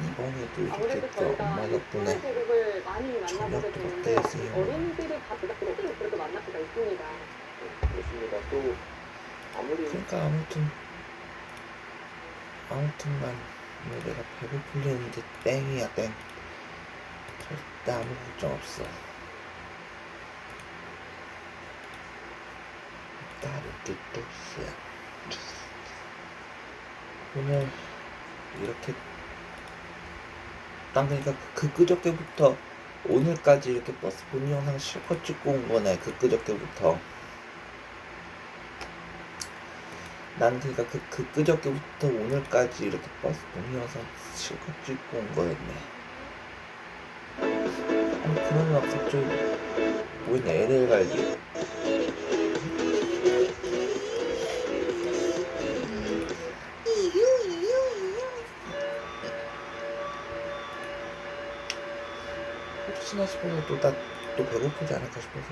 이번에도 아무래도 이렇게 저희가 엄마 덕분에 그룹을 많이 만나보게 저녁도 먹게 되는데 됐어요. 어른들이 다 그래도 만날 수가 있습니다. 그렇습니다. 또 아무리 그러니까 아무튼간 뭐 내가 배고플리는데 땡이야 땡. 절대 아무 걱정 없어. 다르게 뜻이야. 오늘 이렇게 난 그러니까 그저께부터 오늘까지 이렇게 버스 본인 영상 실컷 찍고 온 거네. 그저께부터 난 그러니까 그저께부터 오늘까지 이렇게 버스 본인 영상 실컷 찍고 온 거였네. 아니 그러면 갑자기 뭐였냐 LA 갈기. 혹시나 싶어서 또 배고프지 않을까 싶어서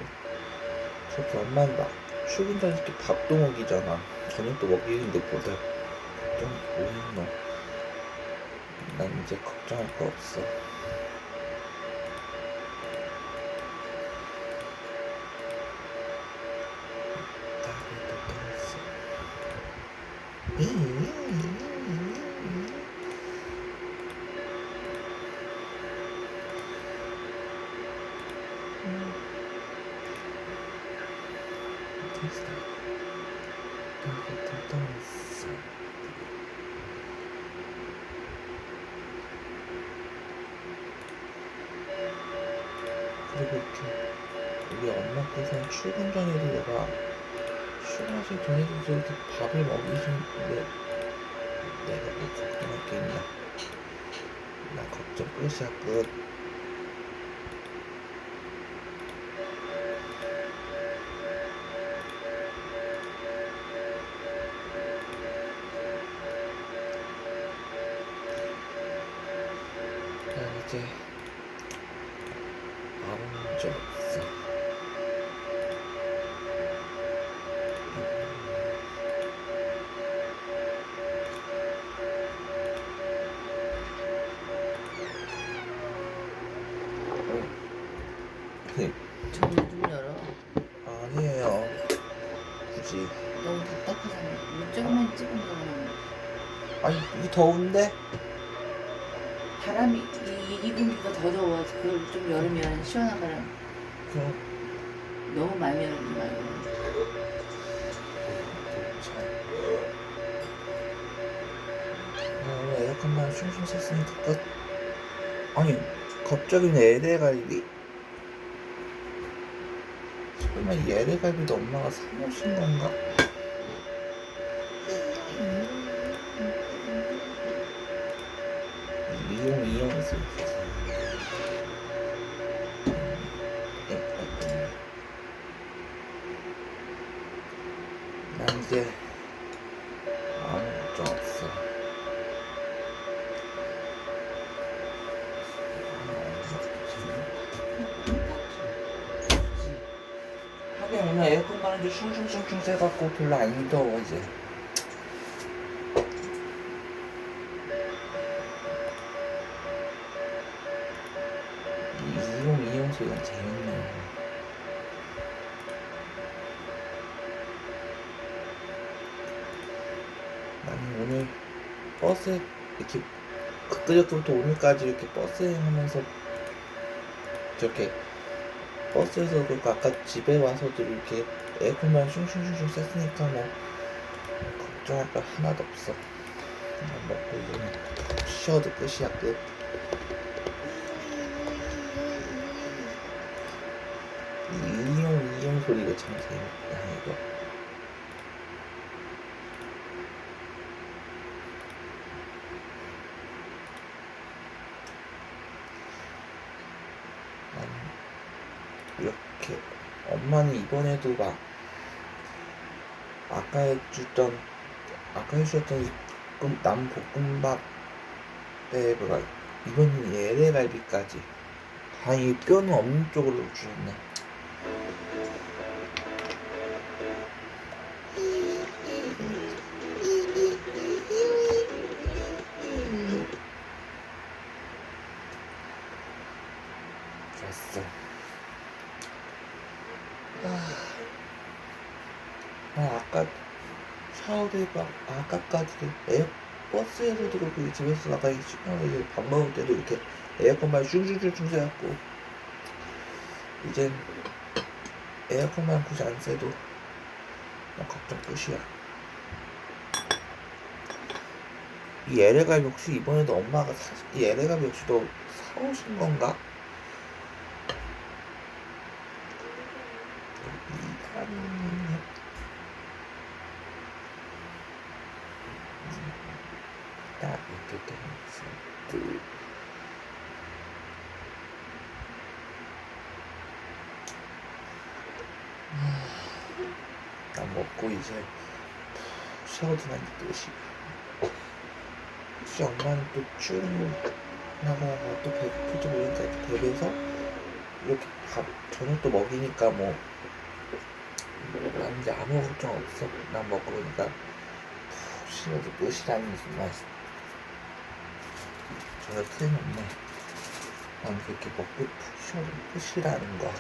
저렇게 엄마는 막 출근 전에 이렇게 밥도 먹이잖아. 저녁도 먹이는데 보다 걱정이 뭐 있노. 난 이제 걱정할 거 없어. 그리고 이렇게 우리 엄마께서는 출근 전에도 내가 출근하실 전에도 이렇게 밥을 먹이시는데 내가 뭐 걱정할 게 있나. 나 걱정 끝이야 끝. 난 이제 아무 문제 없어. 저 문 좀 열어. 아니에요. 굳이. 너무 답답하잖아. 문 조금만 찍으면 아니 이게 더운데? 바람이 이 공기가 더 더워. 그걸 좀 열으면 시원한 바람. 그럼 너무 많이 열지 말고. 오늘 에어컨만 슝슝 쐈으니까 끝. 아니 갑자기 LA 갈비? 설마 이 LA 갈비도 엄마가 사놓으신 건가? 이용해서 난 이제 아무 걱정 없어. 하긴 오늘 에어컨 가는데 슝슝슝슝 쐬갖고 별로 안 더워 이제. 이용 소리가 재밌네. 나는 오늘 버스에 이렇게 그저께부터 오늘까지 이렇게 버스 여행하면서 저렇게 버스에서 그렇고 아까 집에 와서도 이렇게 에어컨만 슝슝슝슝 쐈으니까 뭐 걱정할 거 하나도 없어. 그냥 먹고 이제는 쉬어도 끝이야 끝. 이용 소리 이거 참 재밌다 이거. 이렇게 엄마는 이번에도 막 아까 해주셨던 이 남볶음밥에 뭐가 이번엔 LA갈비까지 다행히 뼈는 없는 쪽으로 주셨네. 봤어. 아까 샤워대가 아까까지 버스에서도 그렇고 집에서 나가기 싫어서 이제 밥 먹을 때도 이렇게 에어컨만 슝슝슝슝 쐬갖고 이젠 에어컨만 굳이 안 쐬도 걱정 끝이야. 이 LA갑 역시 이번에도 엄마가 이 LA갑 역시 또 사오신 건가? 이단 딱 이렇게 세트. 난 먹고 이제 샤워도 난 끝이. 혹시 엄마는 또 출근하거나 또 배고플지 모르니까 이렇게 댁에서 이렇게 밥 저녁도 먹이니까 뭐 난 이제 아무 걱정 없어. 난 먹고 보니까 푹 쉬어도 끝이라는 순간 전혀 틀림없네. 난 그렇게 먹고 푹 쉬어도 끝이라는 거.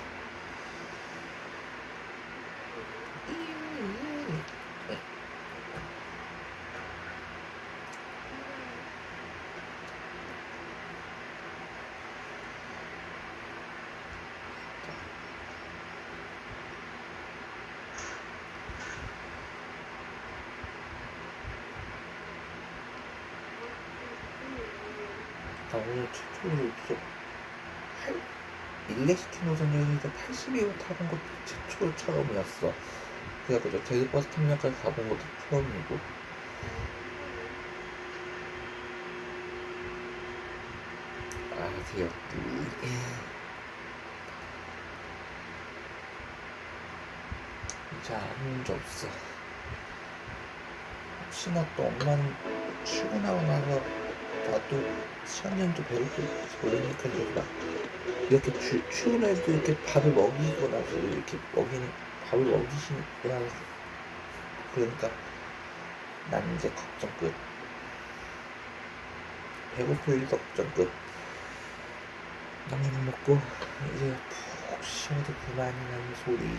나 오늘 최초로 일렉시티 노선역에서 82호 타본 것도 최초로 처음이었어. 그래가지고 대구버스 터미널까지 가본 것도 처음이고. 아세요? 이제 아무 문제 없어. 혹시나 또 엄마는 출근하고 나서 나도 시간되면 배고플지 모르니까 이렇게 출근해도 이렇게 밥을 먹이고 나서 이렇게 밥을 먹이시고 나서 그러니까 난 이제 걱정 끝. 배고플 일도 걱정 끝. 라면 먹고 이제 푹 쉬어도 그만이라는 소리.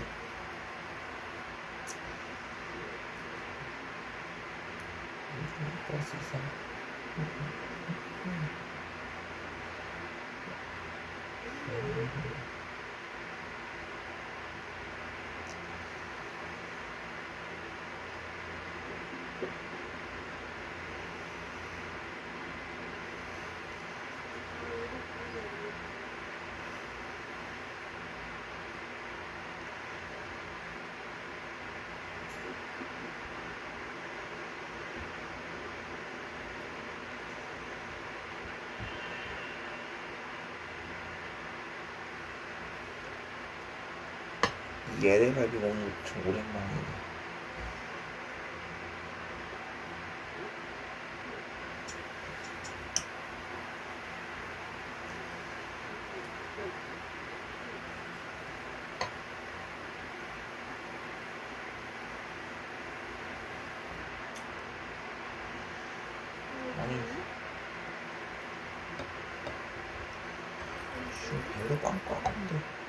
버스 이상. LA갈비 먹는 거 참 오랜만이네. 아니 지금 배가 빵빵한데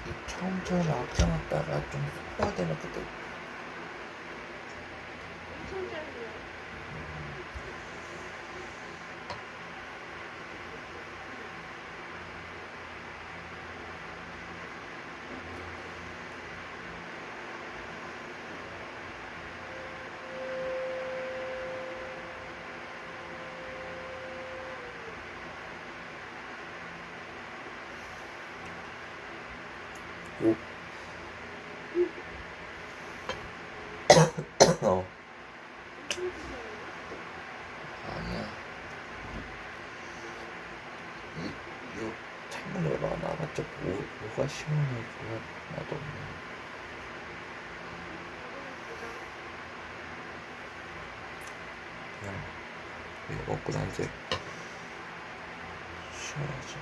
이 처음처럼 앞장왔다가 좀 소화되면 그때 오. 아니야. 이 창문 열어가 나봤자 뭐가 시원해 그거 나도 없네. 그냥 이거 먹고 난 이제 쉬어야지.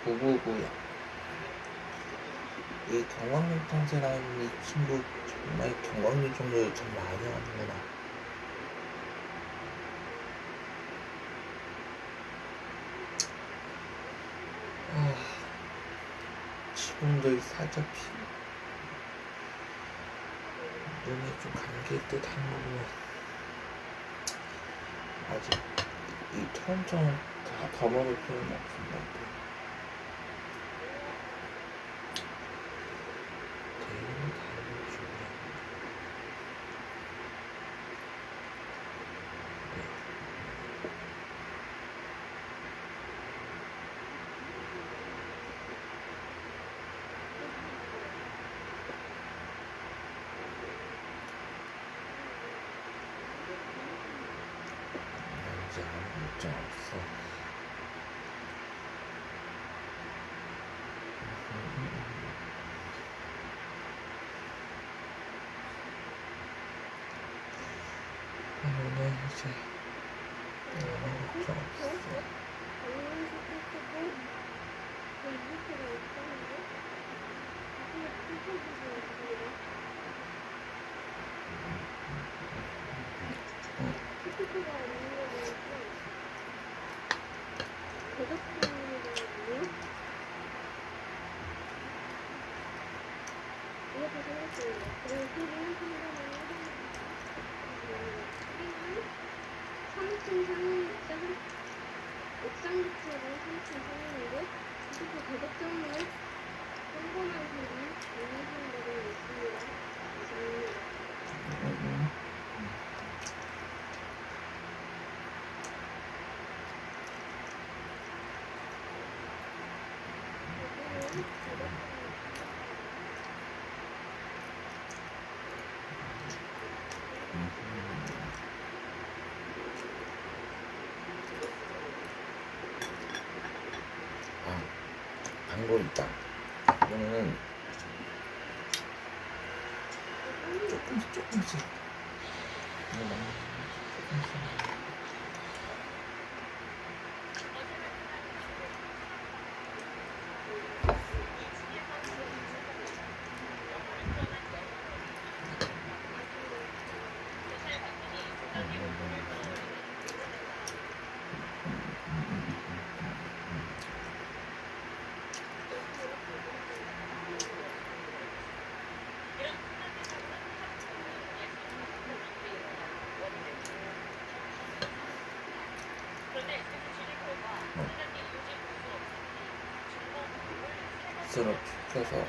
부부고요. 이 경광류 탕세라는 이 친구 정말 경광류 종류를 참 많이 하는구나. 지금도 살짝 눈에 좀 감길 듯 하고 아직 이 톤처럼 다 더 먹을 필요는 없을 것 같아요. 대우는 다음에 중요합니다. 이제 아무 걱정 없어. 오늘 이제 아무 걱정 없어. 옥상부츠는 3층 상인이고 그리고 대덕정은 평범한 사람 원하시는 있습니다. 감사합니다. 광고 있다. 이거는 조금씩 스로 펴서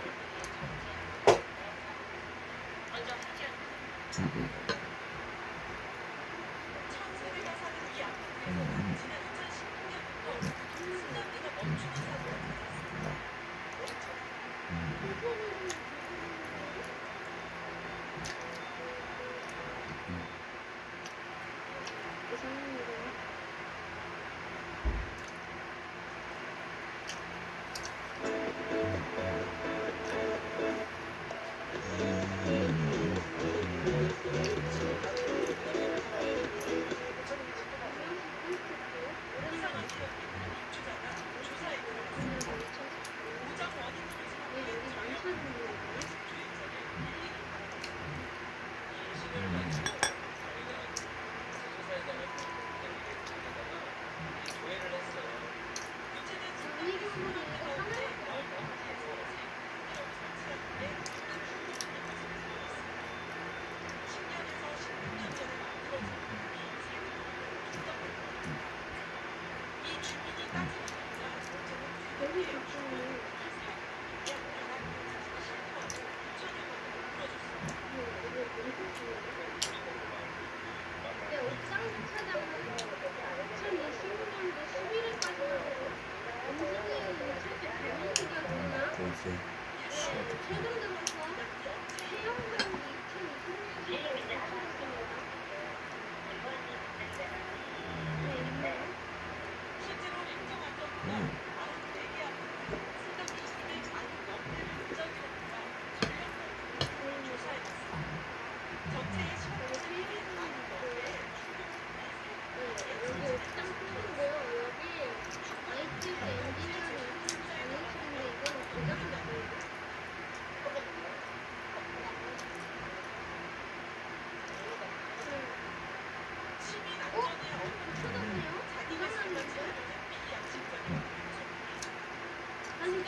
아니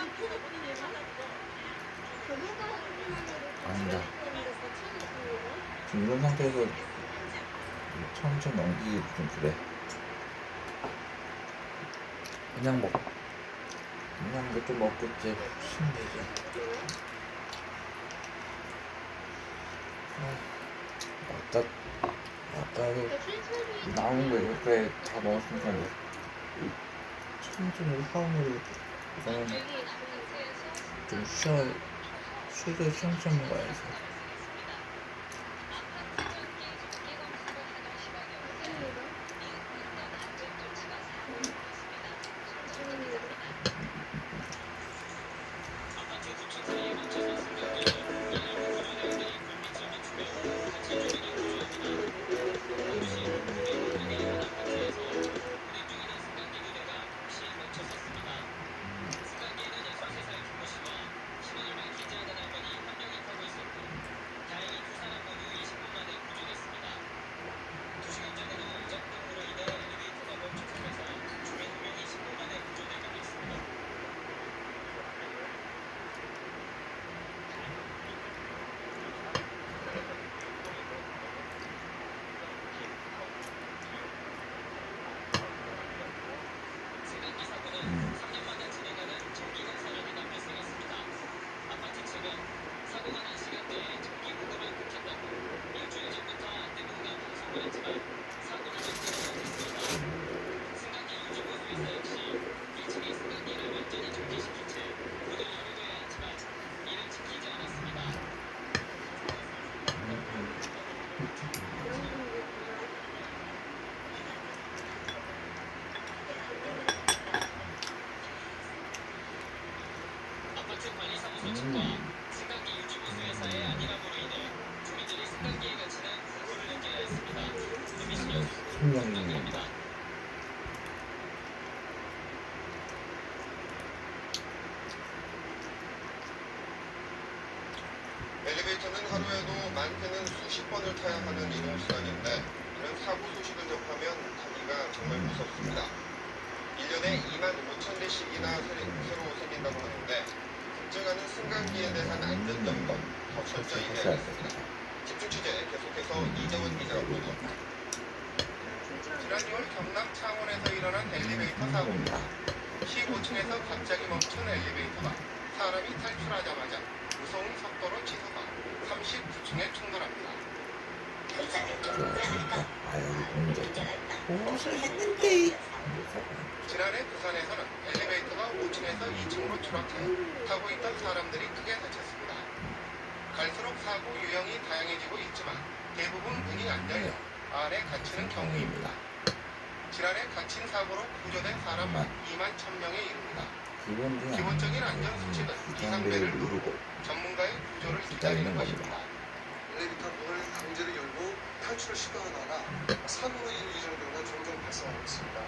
저보다 아니다. 지금 이런 상태에서 천천히 넘기기 좀 그래. 그냥 뭐 좀 먹고 이제 쉬면 되지. 아까도 나온 거 이렇게 다 먹었으니까 뭐 천천히 화음으로 이거는 좀 쉬어서 쉬엄쉬엄 먹어야지. 숙명입니다. 엘리베이터는 하루에도 많게는 수십 번을 타야 하는 이동수단인데 이런 사고 소식을 접하면 타기가 정말 무섭습니다. 1년에 2만 5천 대씩이나 새로 생긴다고 하는데 특정하는 승강기에 대한 안전점검 더 철저히 해야겠습니다. 집중 취재 계속해서 이재원 기자가 보도합니다. 지난 2월 경남 창원에서 일어난 엘리베이터 사고입니다. 15층에서 갑자기 멈춘 엘리베이터가 사람이 탈출하자마자 무서운 속도로 치솟아 39층에 충돌합니다. 무엇을 했는데? 지난해 부산에서는 엘리베이터가 5층에서 2층으로 추락해 타고 있던 사람들이 크게 다쳤습니다. 갈수록 사고 유형이 다양해지고 있지만 대부분 문이 안 열려 안에 갇히는 경우입니다. 지난해 갇힌 사고로 구조된 사람은 2만 1,000명에 이릅니다. 기본적인 안전 수칙은 비상벨을 누르고 전문가의 구조를 기다리는 것입니다. 엘리베이터 문을 강제로 열고 탈출을 시도하다가 사고로 이어지는 경우가 종종 발생하고 있습니다.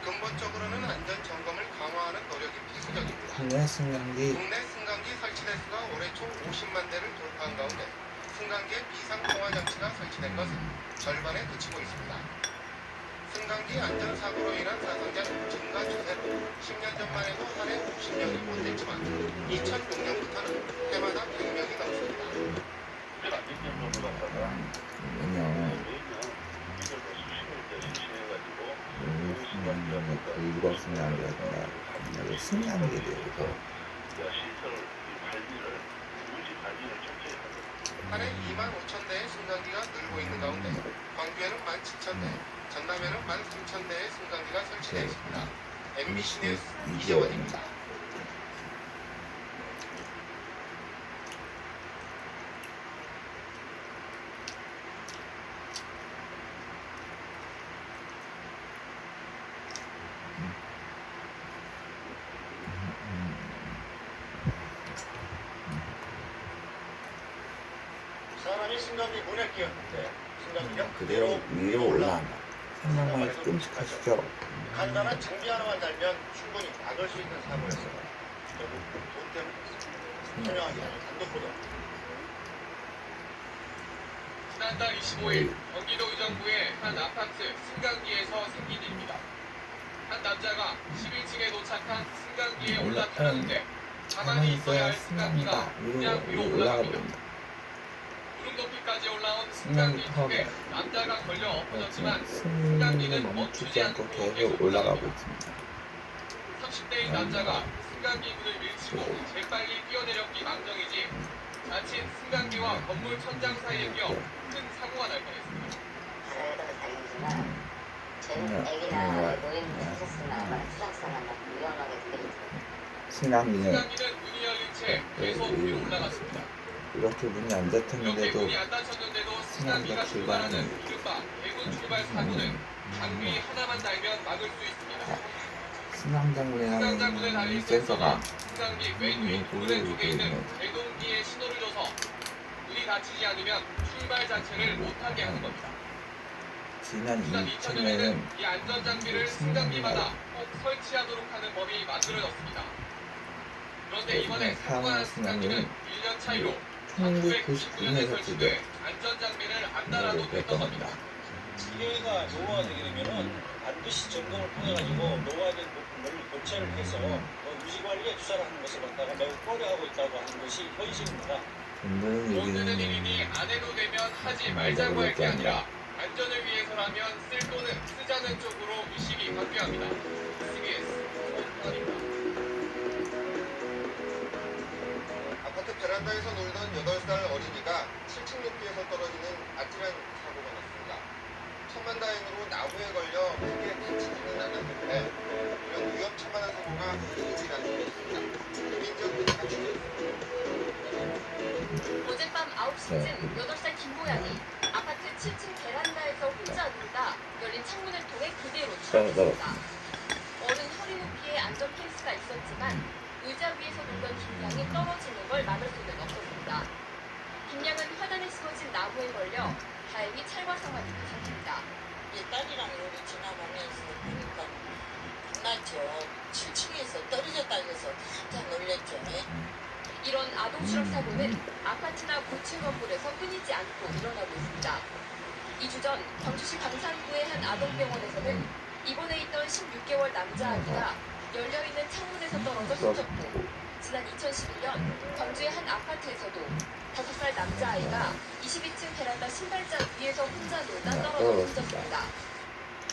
근본적으로는 안전 점검을 강화하는 노력이 필수적입니다. 국내 승강기 국내 승강기 설치 대수가 올해 총 50만 대를 돌파한 가운데 승강기에 비상 통화 장치가 설치된 것은 절반에 그치고 있습니다. 승강기 안전사고로 인한 사상자는 증가 추세로 10년 전만 해도 한 해 50명이 못했지만 2006년부터는 해마다 100명이 넘습니다. 일반 승강기라든가 승강기에 대해서 한 해 2만 5천 대의 승강기가 늘고 있는 가운데 광주에는 17,000대, 전남에는 13,000대의 승강기가 설치되어 있습니다. MBC 뉴스 이재원입니다. 사람이 승강기 문에 끼었는데 승강기가 그대로 위로 올라간다. 생각만 끔찍하시죠? 간단한 장비 하나만 달면 충분히 막을 수 있는 사고였어요. 결국 돈 때문이었어요. 설명하기 전에 단독 보도. 지난 지난달 25일 경기도 의정부의 한 아파트 승강기에서 생긴 일입니다. 한 남자가 11층에 도착한 승강기에 올라타는데 가만히 있어야 할 승강기가 그냥 위로 올라갑니다. 무릎 높이까지 올라온 승강기 턱에 남자가 걸려 엎어졌지만 승리는 멈추지 않고 계속 올라가고 있습니다. 30대의 남자가 승강기 문을 밀치고 재빨리 뛰어내렸기 망정이지 자칫 승강기와 건물 천장 사이에 끼어 큰 사고가 날 뻔했습니다. 승강기는 승강기는 문이 열린 채 계속 위로 올라갔습니다. 이렇게 문이 안 이렇게 닫혔는데도 문이 안 닫혔는데도 승강기가 출발하는 이른바 대군 출발 사고는 장비 하나만 달면 막을 수 있습니다. 승강장군에 승강장군이라는 달린 센서가 승강기 맨 위 도내 쪽에 있는 제동기에 신호를 줘서 문이 닫히지 않으면 출발 자체를 못하게 하는 겁니다. 지난 지난 2000년에는 2000년에는 이 안전장비를 승강기마다 꼭 설치하도록 하는 법이 만들어졌습니다. 그런데 이번에 사고가 난 승강기는 1년 차이로 1999년에 설치돼 안전장비를 안 달아도 됐던 겁니다. 기계가 노후화되게 되면은 반드시 점검을 통해가지고 노후화된 부분을 교체를 해서 유지관리에 투자를 하는 것을 갖다가 매우 꺼려하고 있다고 하는 것이 현실입니다. 돈 돈 드는 드는 일이니 안 해도 되면 하지 말자고 할 게 아니라 안전을 위해서라면 쓸 돈은 쓰자는 쪽으로 의식이 바뀌어야 합니다. CBS 손환입니다. 아파트 베란다에서 놀던 8살 어린이가 7층 높이에서 떨어지는 아찔한 사고가 났습니다. 천만다행으로 나무에 걸려 크게 다치지는 않았는데 이런 위험천만한 사고가 계속 일어나고 있습니다. 김인정 기자가 취재했습니다. 어젯밤 9시쯤 8살 김보양이 아파트 7층 베란다에서 혼자 놀다 열린 창문을 통해 그대로 추락했습니다. 어른 허리 높이에 안전 펜스가 있었지만 의자 위에서 놀던 김양이 떨어지는 걸 막을 수는 없었습니다. 김양은 화단에 심어진 나무에 걸려 다행히 찰과상만 입은 상태입니다. 딸이랑 여기 지나가면서 보니까 겁나죠. 7층에서 떨어졌다고 해서 깜짝 놀랐죠. 이런 아동 추락 사고는 아파트나 고층 건물에서 끊이지 않고 일어나고 있습니다. 2주 전 광주시 광산구의 한 아동병원에서는 입원해 있던 16개월 남자아기가 열려있는 창문에서 떨어져 숨졌고 지난 2011년 광주의 한 아파트에서도 5살 남자아이가 22층 베란다 신발장 위에서 혼자 놀다 떨어져 숨졌습니다.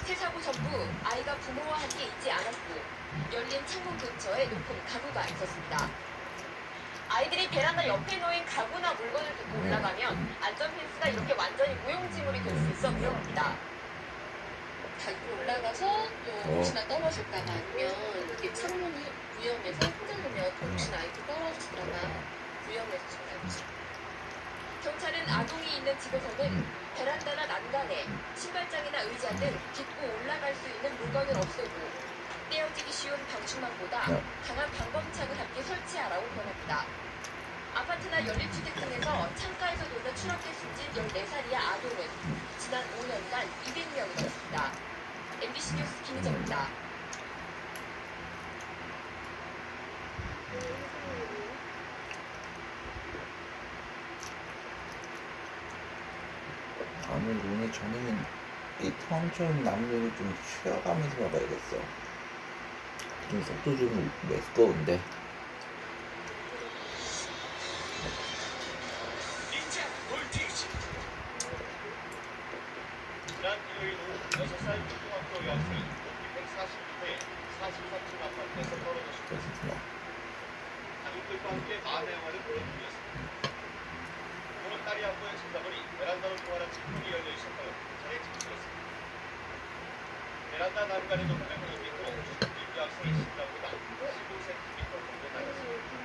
세 사고 전부 아이가 부모와 함께 있지 않았고 열린 창문 근처에 높은 가구가 있었습니다. 아이들이 베란다 옆에 놓인 가구나 물건을 들고 올라가면 안전 펜스가 이렇게 완전히 무용지물이 될 수 있어 위험합니다. 가지고 올라가서 또 혹시나 떨어질까봐 아니면 이렇게 창문이 위험해서 혼자 놓으면 혹시 아이도 떨어질까봐 위험해서 전화했죠. 경찰은 아동이 있는 집에서는 베란다나 난간에 신발장이나 의자 등 딛고 올라갈 수 있는 물건을 없애고 떼어지기 쉬운 방충망보다 강한 방범창을 함께 설치하라고 권합니다. 아파트나 연립주택 등에서 창가에서 놀다 추락해 숨진 14살이야 아동은 지난 5년간 200명이 됐습니다. MBC 뉴스 김희정입니다. 오늘 저녁엔 이 천천히 나무를 좀 쉬어가면서 먹어야겠어. 좀 속도 좀 메스꺼운데. 지난 일요일 오후 6살 초등학교 여학생이 142대 43층 아파트에서 떨어졌습니다. 가족들과 함께 마을 영화를 보는 중이었습니다. 부모는 딸이 안보여 찾아보니 베란다로 통하는 창문이 열려 있었다고 경찰에 지시했습니다. 베란다 난간에도 900m로 여학생의 신장보다 15cm 정도 낮았습니다.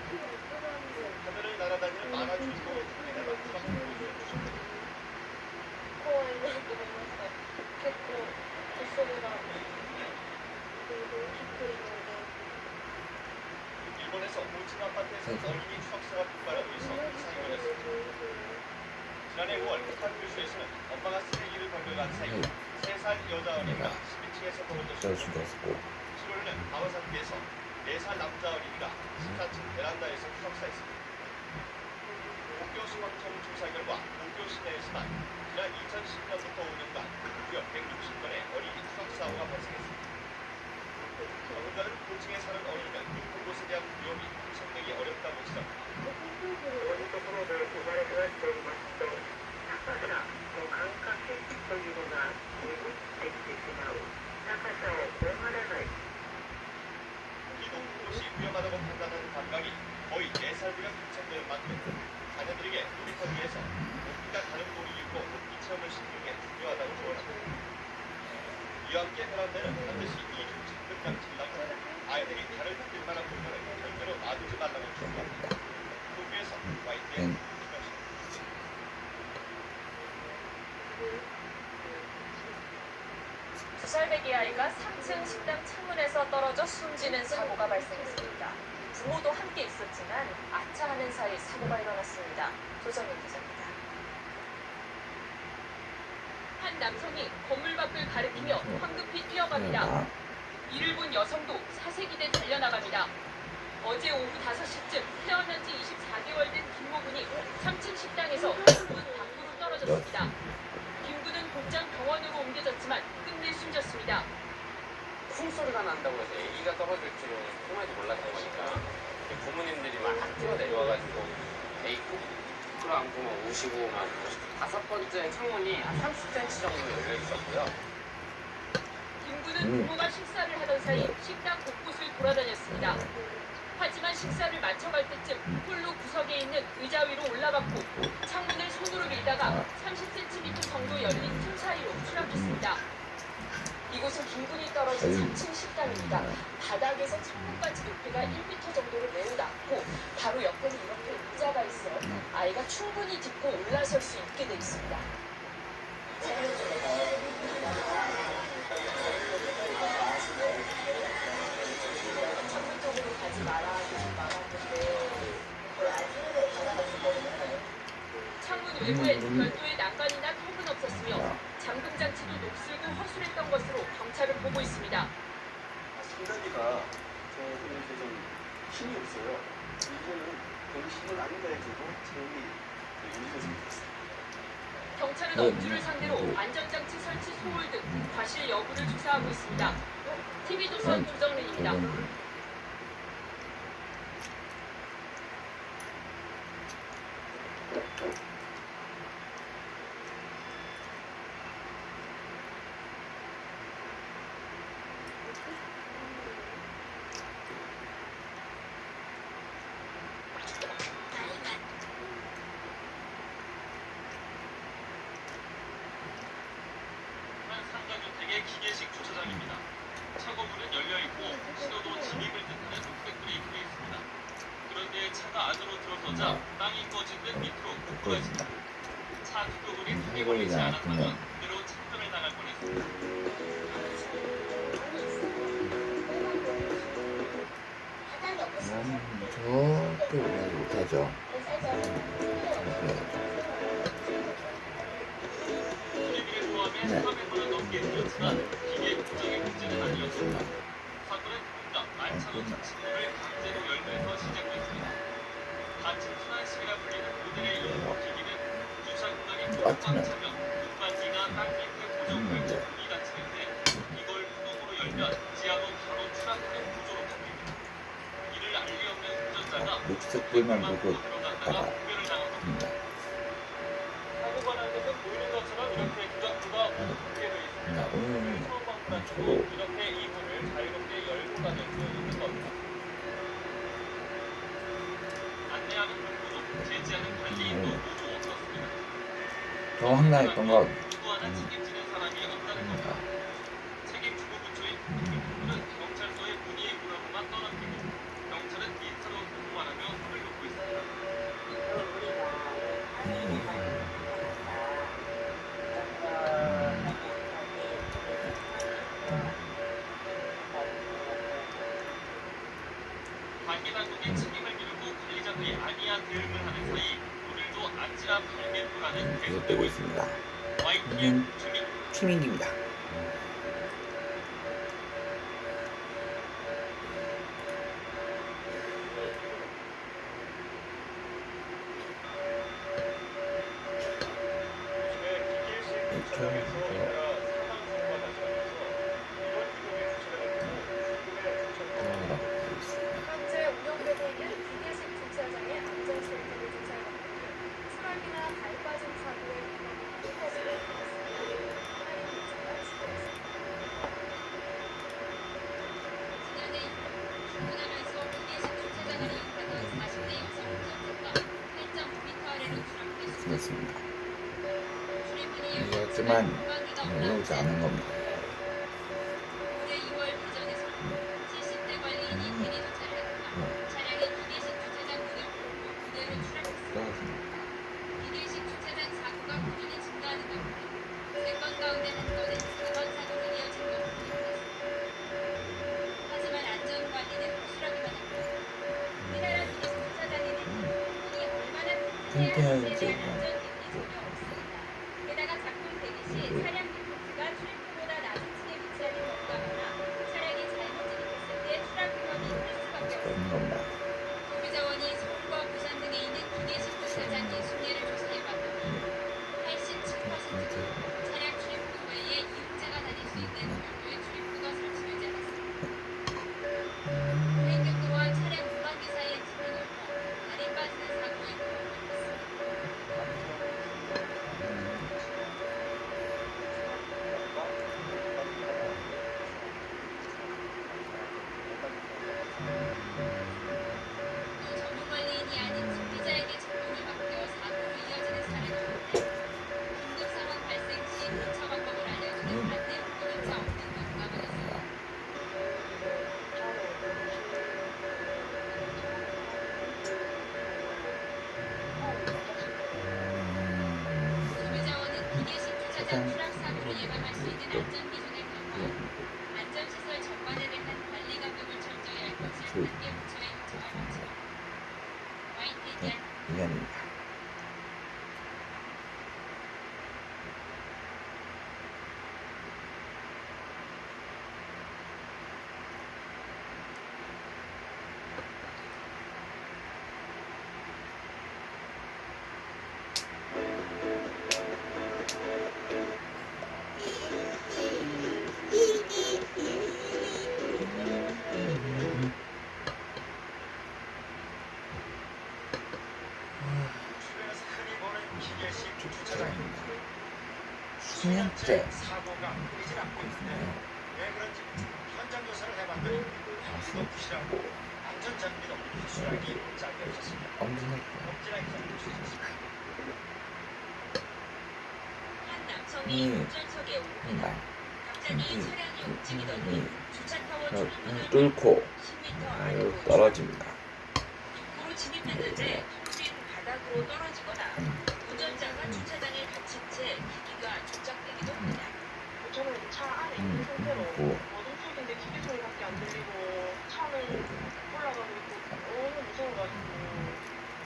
하늘을 날아다니는 만화 주인공을 통해 마지막 보여주는 것입니다. 일본에서 고층 아파트에서 어린이 추락사가 폭발하고 있어 이상이 걸렸습니다. 지난해 5월 북한 교수에서는 엄마가 쓰레기를 벌려간 사이 3살 여자 어린이가 12층에서 떨어졌습니다. 7월에는 가와사키에서 4살 남자 어린이가 14층 베란다에서 추락사했습니다. 도쿄 소방청 조사 결과 도쿄 시내에서만 지난 운전할 때는 반드시 이중 장등장 칠라고 아이들이 발을 담길 만한 공간을 절대로 놔두지 말라고 주의합니다. 도쿄에서 YTN 두 살 배기 아이가 3층 식당 창문에서 떨어져 숨지는 사고가 발생했습니다. 부모도 함께 있었지만 아차하는 사이 사고가 일어났습니다. 조정민 기자입니다. 한 남성이 건물 밖을 가리키며 황급히 뛰어갑니다. 이를 본 여성도 사색이대 달려나갑니다. 어제 오후 5시쯤 태어난 지 24개월 된 김모군이 3층 식당에서 창문 밖으로 떨어졌습니다. 김군은 곧장 병원으로 옮겨졌지만 끝내 숨졌습니다. 쿵소리가 난다고 해서 애기가 떨어질 줄은 꿈에도 몰랐던 거니까 부모님들이 막 뛰어내려와가지고 애기 끌어안고 막 우시고 막 5번째 창문이 한 30cm 정도 열려 있었고요. 김군은 부모가 식사를 하던 사이 식당 곳곳을 돌아다녔습니다. 하지만 식사를 마쳐갈 때쯤 홀로 구석에 있는 의자 위로 올라갔고 창문을 손으로 밀다가 30cm 정도 열린 틈 사이로 추락했습니다. 이곳은 김군이 떨어진 3층 식당입니다. 바닥에서 창문까지 높이가 1m 정도로 매우 낮고 바로 옆에는 이렇게 의자가 있어 아이가 충분히 딛고 올라설 수 있게 돼 있습니다. 창문 쪽으로 가지 말았는데 창문 외부에 별도의 난간이나 턱은 없었으며 잠금 장치도 녹슬고 허술했던 것으로 경찰은 보고 있습니다. 상당히가 이렇게 좀 힘이 없어요. 이거는 별로 힘은 아닌가 해서도 제일 문제가 생겼어요. 경찰은 업주를 상대로 안전장치 설치 소홀 등 과실 여부를 조사하고 있습니다. TV조선 조정린입니다. 한 상가주택의 기계식 주차장입니다. 차고문은 열려있고 신호도 진입을 뜻하는 녹색 불이 켜져 있습니다. 그런데 차가 안으로 들어서자 땅이 꺼진 듯 밑으로 굽어있습니다. 차 투표물이 타게 걸리지 않았다면 그대로 참전을 당할 뻔했습니다. 저렇게 올라가지 못하죠. 분위기를 포함해 400만원 넘게 들였지만 기계 고장의 문제는 아니었습니다. 사건은 혼자 만차로 자칫문을 강제로 열면서 시작됐습니다. 닫힌 순환식이라 불리는 모델의 이 기기는 주차 공간이 조금만 차면 운반기가 땅 밑에 고정되고 문이 닫히는데 이걸 수동으로 열면 지하로 바로 추락하는 구조로 바뀝니다. 이를 알리 없는 운전자가 녹색불만 보고 들어갔다가 구별을 당한 겁니다. 사고가 난 것은 보이는 것처럼 이렇게 구간부가 크게 되어 있습니다. 오늘 처음 방문하시고 이렇게 이 문을 자유롭게 열고 다닐 수 있는 겁니다. 안내하는 경우도 제지하는 관리인도 모두 없었습니다. 더 황당했던 건 누구 하나 책임지는 사람이 없다는 겁니다. 책임 주무부처인 국민부는 경찰서에 문의의 문화로만 떠넘기고 경찰은 인터로 보고만 하며 손을 놓고 있습니다. 관계당국이 책임을 미루고 관리자들이 아니야 대응을 하는 사이 오늘도 아찔한 발견도라는 계속되고 있습니다. YTN 추민기입니다. 현재 운영되고 있는 기계식 주차장의 안전 실태를 조사해봤고 추락이나 발 빠진 사고의 위험이 커지고 있습니다. 하나의 문제가 지난해 중문하면서 기계식 주차장을 이용하던 40대 여성 운전자가 8.5m 아래로 추락했습니다. 그렇습니다. 출입문이 이었지만 공간기가 올라오지 않은 겁니다. 펜텐 지금 게다가 작동 대기 시 차량 리포트가 출입구보다 낮은 층에 위치하는 경우가 많아 차량이 잘못 진입했을 때 추락 위험이 클 수밖에 없습니다. 겁나. 소비자원이 서울과 부산 등에 있는 기계식 주차장 60개를 조사해 봤더니 87%는 차량 출입구 외에 이용자가 다닐 수 있는 별도의 출입구가 설치되지 않았습니다. 대행역 또한 차량 운반기사의 집이 넓어 가림받는 사고의 경우가 있습니다. 또 전문관리인이 아닌 소비자에게 책임을 맡겨 사고로 이어지는 사례도 있는데 긴급 상황 발생 시 대처 방법을 알려주는 안내 문구조차 없는 경우가 많았습니다. 소비자원은 기계식 주차장 추락 사고를 예방할 수 있는 안전 기준을 강화하고 안전시설 전반에 대한 관리 감독을 철저히 할 것을 관계부처에 요청하고 YTN 이견입니다. 주변에서 흔히 보는 기계식 주차장입니다. 수년째 사고가 끊이질 않고 있는데 왜 그런지 현장 조사를 해봤더니 아무도 부실하고 안전장비도 수락이 짧게 없었습니다. 엄청나게 엄청나게 없었습니다. 한 남성이 운전석에 오릅니다. 갑자기 차량이 움직이더니 주차타워 출입문을 뚫고 10m 아래로 떨어집니다. 입구로 진입했는데 텅빈 바닥으로 떨어지거나 운전자가 주차장에 갇힌 채 기기가 조작되기도 합니다. 저는 차 안에 있는 상태로 그리고 어둠 속인데 기계 소리밖에 안 들리고 차는 올라가고 있고 너무 무서워가지고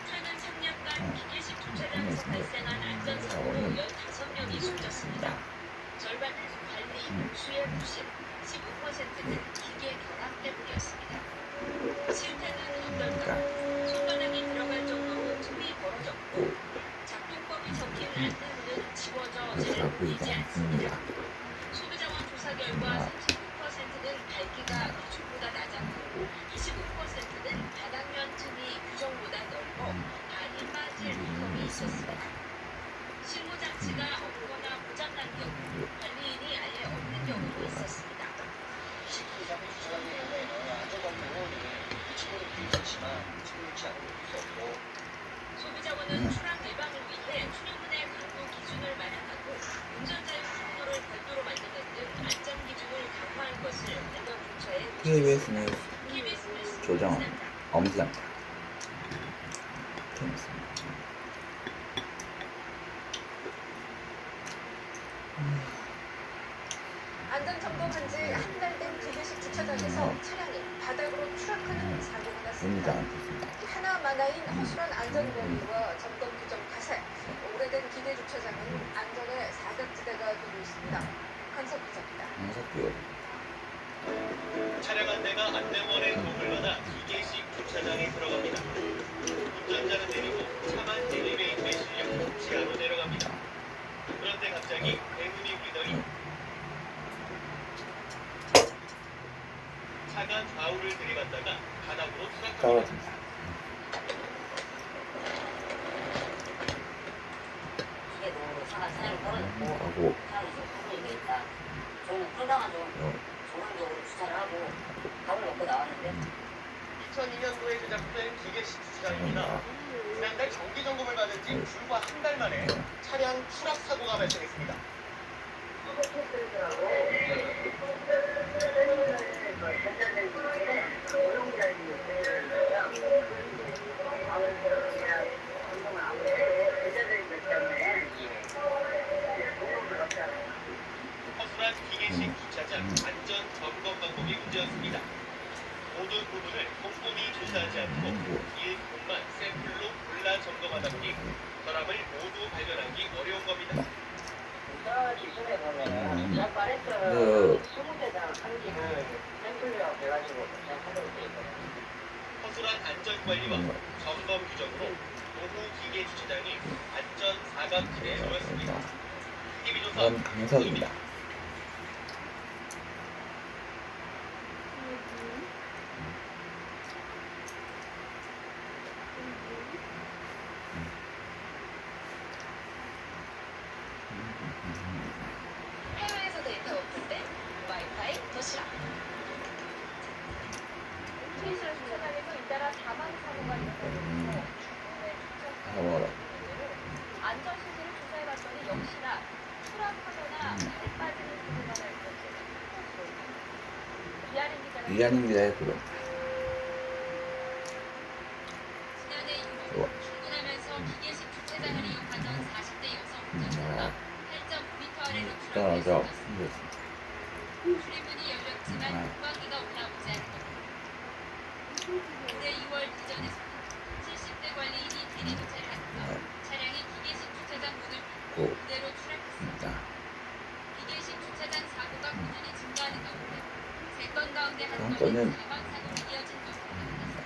최근 3년간 기계식 주차장에서 발생한 안전사고로 15명이 숨졌습니다. 절반은 관리, 수해 부실, 15%는 기계 결함 때문이었습니다. 실태는 어떨까? 손바닥이 들어갈 정도로 틈이 벌어졌고 작동법이 적힌 안내문은 지워져 잘 보이지 않습니다. 소비자원 조사 결과 39%는 밝기가 기준보다 낮았고 25%는 바닥면 틈이 규정보다 넓어 발이 빠질 위험이 있었습니다. 실무 장치가 없거나 고장난 경우 관리인이 아예 없는 경우도 있었습니다. 19 이상의 주차장의 경우에는 안전관리로 이 친구는 괜찮지만 친구치 않은 수 없고 소비자원은 추락 예방을 위해 출입문의 강도 기준을 마련하고 운전자용 통로를 별도로 만드는 등 안전 기준을 강화할 것을 관련 부처에 KBS는 KBS 뉴스 조정 김진아입니다. 엄지합니다. 재밌습니다. 안전 점검한 지 한 달 된 기계식 주차장에서 차량이 바닥으로 추락하는 사고가 됩니다. 났습니다. 하나 만화인 허술한 안전 관리와 점검 규정 탓에 오래된 기계 주차장은 안전의 사각지대가 되고 있습니다. 한석 기자입니다. 한석규 차량 안내가 안내원의 도움을 받아 기계식 주차장에 들어갑니다. 운전자는 내리고 차만 엘리베이터에 실려 지하로 내려갑니다. 그런데 갑자기 대문이 울리더니 차가 좌우를 들이받다가 바닥으로 추락합니다. 떨어집니다. 이게 너무 차가 차량이 떨어졌고 하고 차량이 좀 부분이 있다. 저는 상당한 좀 정상적으로 주차를 하고 밥을 먹고 나왔는데 2002년도에 제작된 기계식 주차장입니다. 지난달 정기 점검을 받은 지 불과 한 달 만에 차량 추락 사고가 발생했습니다. 허술한 기계식 주차장 안전 점검 방법이 문제였습니다. 모든 부분을 꼼꼼히 조사하지 않고 일부분만 샘플로 골라 점검하다 보니 결함을 모두 발견하기 어려운 겁니다. 저 기준에 보면은 저 파레트 네. 20대당 한기를 샘플이라고 해가지고 생각하도록 돼 있거든요. 허술한 안전관리와 점검 규정으로 노후 기계 주차장이 안전 사각지대에 놓였습니다. TV조선 그럼 강석입니다. 해외에서 데이터 오픈된 와이파이 도시락. 스위스 주차장에서 잇따라 사망 사고가 일어나면서 중국의 주차장 안전시설을 조사해봤더니 역시나 추락하거나 발 빠지는 사고가 날 것으로 이하린 기자는 이하린 기자의 그럼. 지난해 6월 출근하면서 기계식 주차장을 이용하던 40대 여성 운전자가 8.9m 아래로 떨어져. 추락했습니다. 출입문이 열렸지만 공방기가 올라오지 않고 그때 2월 이전에서는 70대 관리인이 대리 주차를 하니까 차량이 기계식 주차장 문을 닫고 그대로 추락했습니다. 기계식 주차장 사고가 꾸준히 증가하는 가운데 3건 가운데 한 건은 사망 사고로 이어진 것으로 나타났습니다.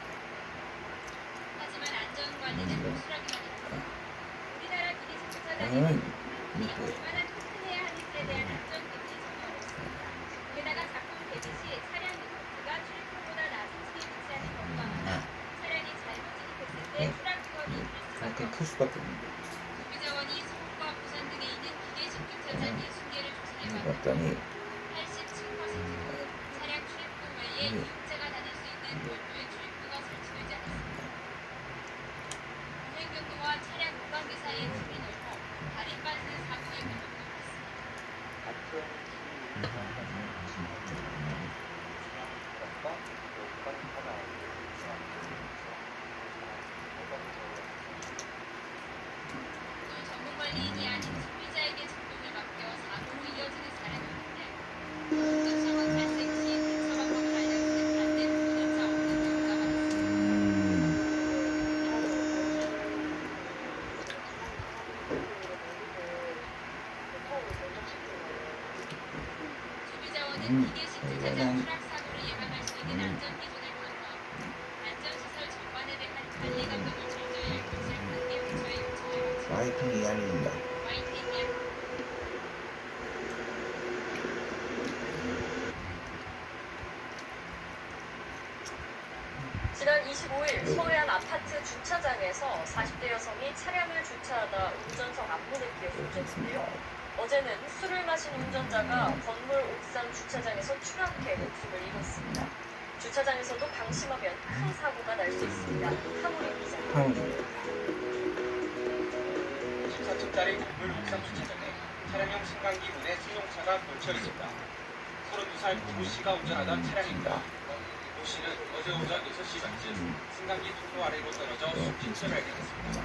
하지만 안전관리는 소홀하기만 했고 우리나라 기계식 주차장에는 우리가 얼마나 튼튼해야 하는지에 대한 안전 기준이 전혀 없습니다. 게다가 작동 대기 시 차량 리포트가 출입구보다 낮은 층에 위치하는 경우가 많아 차량이 잘못 진입했을 때 추락 위험이 있을 수밖에 클 수밖에 없는데. 소비자원이 서울과 부산 등에 있는 기계식 주차장 60개를 조사해봤는데 봤더니 87%는 차량 출입구 외에 이용자가 다닐 수 있는 별도의 출입구가 설치되지 않았습니다. 운행 경로와 차량 무관계 사이의 틈이 넓어 가림받는 사고의 위험도 많습니다. 또 전문관리인이 아닌 소비자에게 작동을 맡겨 사고로 이어지는 사례가 있는데 어떤 상황 발생 시 대처 방법을 알려주는 반대 보도조차 없는 경우가 많습니다. 소비자원은 기계식 주차장 추락 사고를 예방할 수 있는 안전 기준을 강화하고 안전시설 전반에 대한 관리 감독을 철저히 할 것을 관계 부처에 요청해 왔습니다. 와이팅 이하린입니다. 화이팅이야. 지난 25일 서울의 한 아파트 주차장에서 40대 여성이 차량을 주차하다 운전석 앞문에 끼어 숨졌는데요. 어제는 술을 마신 운전자가 건물 옥상 주차장에서 추락해 목숨을 잃었습니다. 주차장에서도 방심하면 큰 사고가 날 수 있습니다. 하모리 기자. 14층짜리 건물 옥상 주차장에 차량용 승강기 문에 승용차가 걸쳐 있습니다. 32살 구구 씨가 운전하던 차량입니다. 고 씨는 어제 오전 6시 반쯤 승강기 통로 아래로 떨어져 숨진 채 발견했습니다.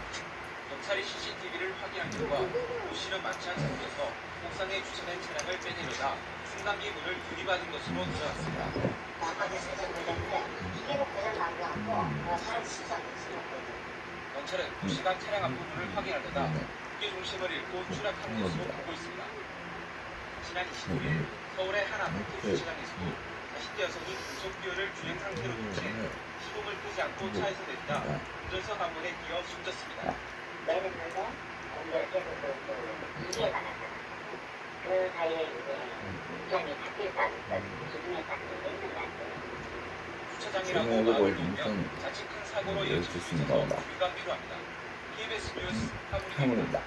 경찰이 CCTV를 확인한 결과 고 씨는 마취한 상태에서 옥상에 주차된 차량을 빼내려다 승강기 문을 들이받은 것으로 드러났습니다. 경찰은 고 씨가 차량 앞부분을 확인하려다 무게 중심을 잃고 추락한 것으로 보고 있습니다. 지난 25일 서울의 한 아파트 주차장에서도 40대 여성이 고속기어를 주행 상태로 도취해 시동을 끄지 않고 차에서 내리다 운전석 앞문에 끼어 숨졌습니다. 내리면서 이제 계속 이해가 나잖아. 그 사이에 이제 이전이 잡힐다는 기준에 딱 있는 것 같아요. 주차장이라고 마음을 놓으면 자칫 큰 사고로 이어질 수 있어서 주의가 필요합니다. KBS 뉴스 하모리입니다.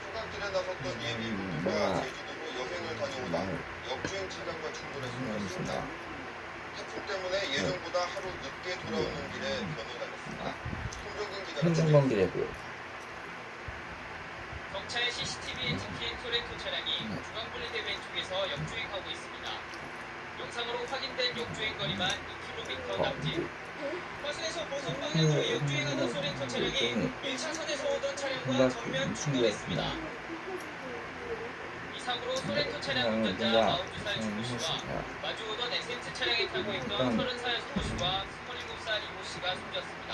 휴가길에 나섰던 예비 부부가 제주도로 여행을 다녀오다 역주행 차량과 충돌해 숨졌습니다. 태풍 때문에 예정보다 하루 늦게 돌아오는 길에 변호가 됐습니다. 행정관 기자고요. 경찰 CCTV에 찍힌 토레토 차량이 중앙분리대 왼쪽에서 역주행하고 있습니다. 영상으로 확인된 역주행 거리만 2km 남짓. 화순에서 고속 방향으로 역주행하던 토레토 차량이 1차선에서 오던 차량과 정면 충돌했습니다. 이 이상으로 소렌토 차량 운전자 42살 주모 씨와 마주오던 에센스 차량에 타고 있던 30살 소모 씨와 27살 이모 씨가 숨졌습니다.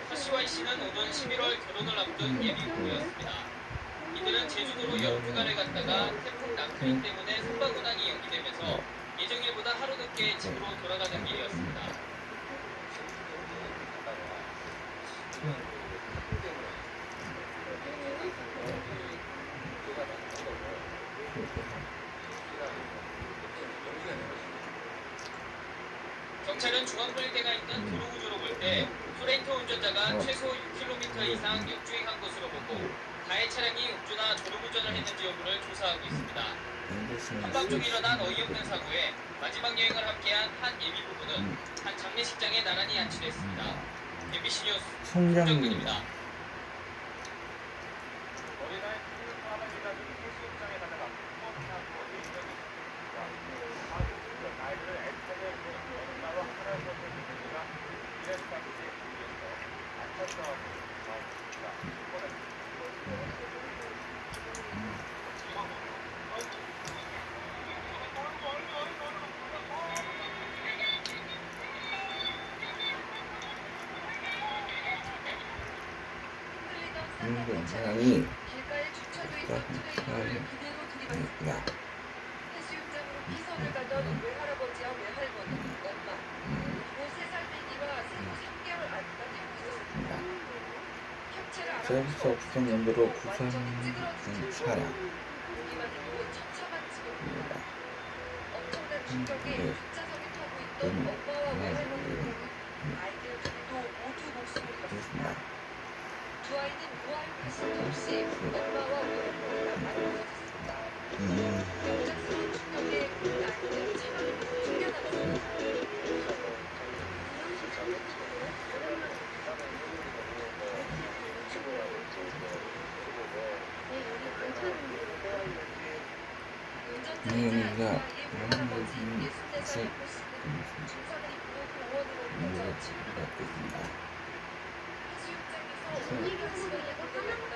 서 씨와 이 씨는 오는 11월 결혼을 앞둔 예비 부부였습니다. 이들은 제주도로 연휴가를 갔다가 태풍 남크린 때문에 선박 운항이 연기되면서 예정일보다 하루 늦게 집으로 돌아가는 길이었습니다. 경찰은 중앙분리대가 있는 도로 구조로 볼 때 소렌토 운전자가 최소 6km 이상 역주행한 것으로 보고 가해 차량이 음주나 졸음운전을 했는지 여부를 조사하고 있습니다. 한밤중 일어난 어이없는 사고에 마지막 여행을 함께한 한 예비 부부는 한 장례식장에 나란히 안치됐습니다. MBC 뉴스 송정근입니다. 어린아이 키우는 할아버지가 해수욕장에 가다가 부모님하고 있던 아이들을 애타게 엄마와 할아버지 부부가 이래까지 위해서 안타까워하고 나왔습니다. 흔들리던 사람이 길가에 주차돼 있던 트레일러를 그대로 들이받습니다. 해수욕장으로 피서를 가던 외할아버지와 외할머니, 엄마, 그리고 3살 배기와 생후 3개월 아기가 타고 있었습니다. 캡체를 서비스 알아볼 수 옵션 용도로 없을 정도로 완전히 찌그러진 채 차량 보기만 해도 처참한 지경입니다. 엄청난 충격에 뒷좌석에 타고 있던 엄마와 외할머니를 아이들 둘도 모두 목숨을 잃었습니다. 두 아이는 무아할 가심도 없이 엄마와 외할머니가 만들어졌습니다. 경작스러운 충격에 그 아이들은 차량으로 튕겨나갔습니다. 운전자이자 두 아이의 외할아버지 64살 모 씨는 중상을 입고 병원으로 옮겨져 치료를 받고 있습니다. 해수욕장에서 5시간에 걸려나오다